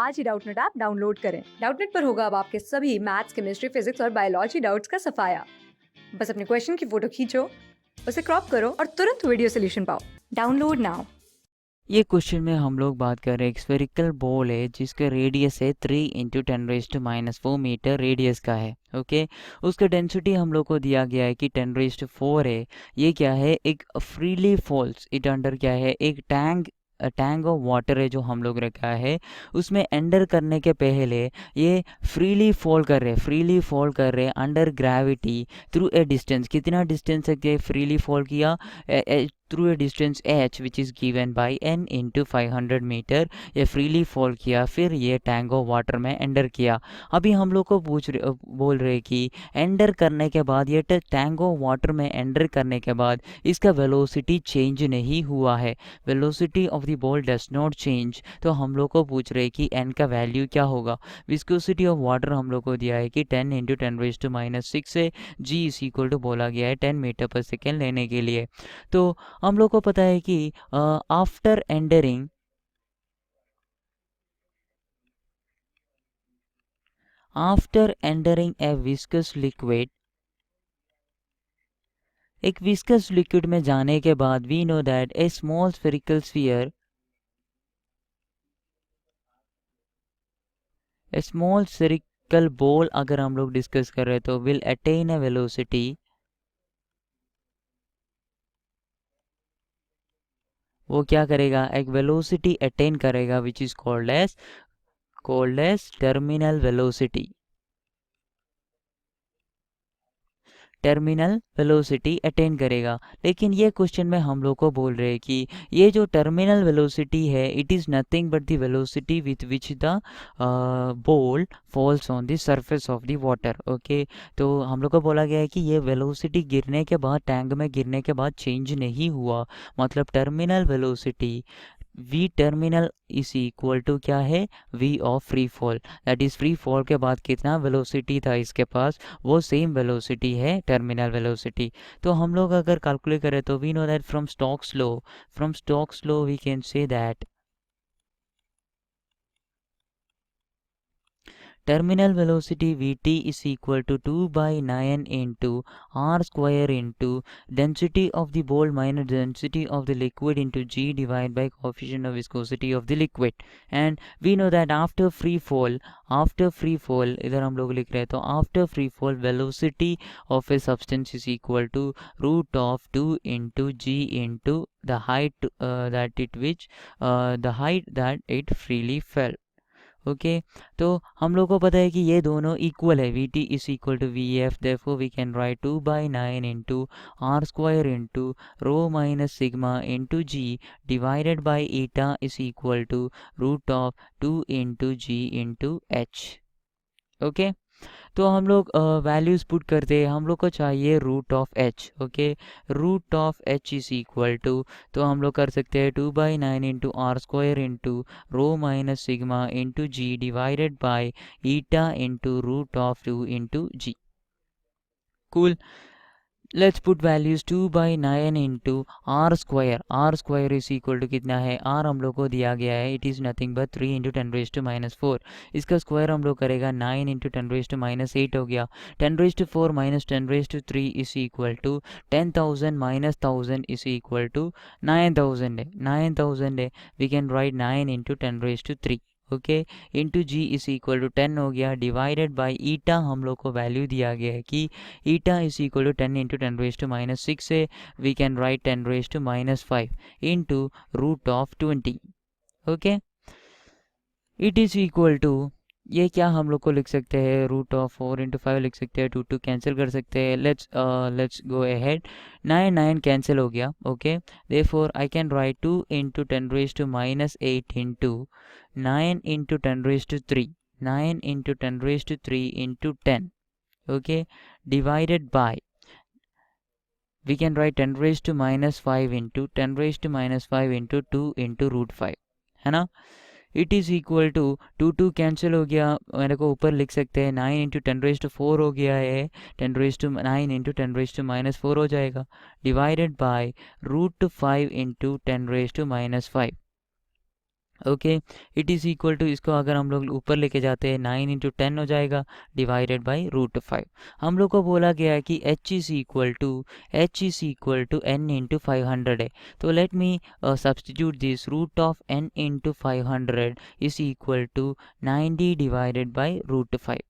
आज ही Doubtnut app download करें। Doubtnut पर होगा अब आपके सभी मैथ्स, केमिस्ट्री, फिजिक्स और बायोलॉजी डाउट्स का सफाया। बस अपने क्वेश्चन की फोटो खींचो, उसे क्रॉप करो और तुरंत वीडियो सोल्यूशन पाओ। Download now. ये क्वेश्चन में हम लोग बात कर रहे हैं एक स्फेरिकल बॉल है जिसका रेडियस है 3 × 10⁻⁴ मीटर रेडियस का है। ओके, उसका डेंसिटी हम लोग को दिया गया है कि 10⁴ है। ये क्या है, एक फ्रीली फॉल्स इट अंडर क्या है, एक टैंक ऑफ वाटर है जो हम लोग रखा है, उसमें एंटर करने के पहले ये फ्रीली फॉल कर रहे under gravity through a distance. कितना डिस्टेंस तक ये फ्रीली फॉल किया, through a distance h which is given by n × 500 metre ये फ्रीली फॉल किया, फिर ये टैंक ऑफ वाटर में एंटर किया। अभी हम लोग को बोल रहे कि एंटर करने के बाद ये टैंक ऑफ वाटर में एंटर करने के बाद इसका वेलोसिटी चेंज नहीं हुआ है, velocity of the ball does not change. तो हम लोग को पूछ रहे कि n का वैल्यू क्या होगा। विस्कोसिटी ऑफ वाटर हम लोग को दिया है कि 10 × 10⁻⁶ है, g इज इक्वल टू बोला गया है 10 मीटर पर सेकेंड लेने के लिए। तो हम लोग को पता है कि after entering a viscous liquid, एक विस्कस लिक्विड में जाने के बाद we know that a small spherical sphere, a small spherical ball अगर हम लोग डिस्कस कर रहे हैं तो विल अटेन ए वेलोसिटी, वो क्या करेगा, एक वेलोसिटी अटेन करेगा which is called as terminal velocity. Terminal velocity attain करेगा। लेकिन ये क्वेश्चन में हम लोग को बोल रहे हैं कि ये जो टर्मिनल वेलोसिटी है it is nothing but the velocity with which the ball falls on the surface of the water. Okay, तो हम लोग को बोला गया है कि ये वेलोसिटी गिरने के बाद, टैंक में गिरने के बाद चेंज नहीं हुआ। मतलब terminal velocity v terminal is equal to क्या है, v of free fall. That is free fall के बाद कितना वेलोसिटी था इसके पास, वो सेम वेलोसिटी है टर्मिनल वेलोसिटी। तो हम लोग अगर कैलकुलेट करें तो we know that from Stokes law we can say that terminal velocity vt is equal to 2/9 into r square into density of the ball minus density of the liquid into g divided by coefficient of viscosity of the liquid. And we know that after free fall इधर हम लोग लिख रहे हैं तो after free fall velocity of a substance is equal to root of 2 into g into the height the height that it freely fell. Okay, तो हम लोग को पता है कि ये दोनों इक्वल है, V T is equal to V F, therefore we can write 2/9 into R square into rho minus sigma into G divided by eta is equal to root of 2 into G into H. Okay, तो हम लोग values put करते हैं, हम लोग को चाहिए root of H. Okay, root of H is equal to, तो हम लोग कर सकते हैं 2/9 into R square into rho minus sigma into G divided by eta into root of 2 into G. Cool, let's put values 2/9 into R square is equal to कितना है, are हम लोग को दिया गया है इट इज़ नथिंग बट 3 × 10⁻⁴। इसका square हम लोग करेगा 9 × 10⁻⁸ हो गया। 10⁻⁴ minus 10⁻³ is equal to 10,000 minus 1000 is equal to 9,000 है। We can write 9 × 10⁻³ okay, into G is equal to 10 हो गया डिवाइडेड बाई ईटा हम लोग को वैल्यू दिया गया है कि ईटा इज इक्वल टू 10 × 10⁻⁶ है। We can write 10⁻⁵ into root of 20। Okay, it is equal to, ये क्या हम लोग को लिख सकते हैं, रूट ऑफ 4 × 5 लिख सकते हैं, 2 कैंसिल कर सकते हैं। लेट्स गो अहेड, 9 कैंसिल हो गया। Okay, therefore I can write 2 × 10⁻8 into 9 × 10⁻3 9 × 10⁻3 into 10। Okay, divided by, we can write 10⁻5 into 10⁻5 into 2 into root 5, है ना। It is equal to 2 cancel हो गया, मेरे को ऊपर लिख सकते हैं 9 × 10⁻4 हो गया है, 10⁻9 × 10⁻⁻4 हो जाएगा divided by root 5 × 10⁻5। Okay, it is equal to, इसको अगर हम लोग ऊपर लेके जाते हैं 9 इंटू 10 हो जाएगा डिवाइडेड बाई √5। हम लोग को बोला गया है कि h is equal to n into 500 है। तो let me substitute this, root of n into 500 is equal to 90 divided by √5।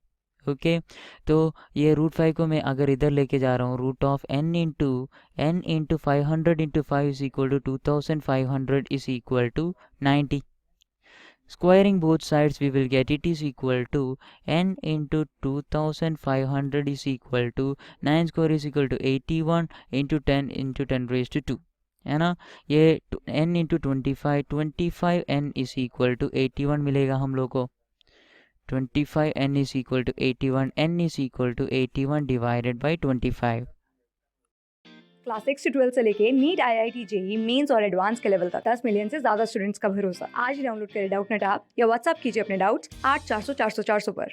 Okay, तो ये √5 को मैं अगर इधर लेके जा रहा हूँ, root of n into 500 into 5 is equal to 2500 is equal to 90। Squaring both sides, we will get it is equal to n into 2500 is equal to 9 square is equal to 81 into 10 raised to 2, है ना। ये n into 25 n is equal to 81 मिलेगा हम लोग को। 25 n is equal to 81, n is equal to 81 divided by 25। Class 6 से 12 से लेके नीट, IIT, जेई मेंस और एडवांस के लेवल तक 10 मिलियन से ज्यादा स्टूडेंट्स का भरोसा। आज ही डाउनलोड करें डाउटनेट ऐप या व्हाट्सएप कीजिए अपने डाउट्स 8400 400 400 पर।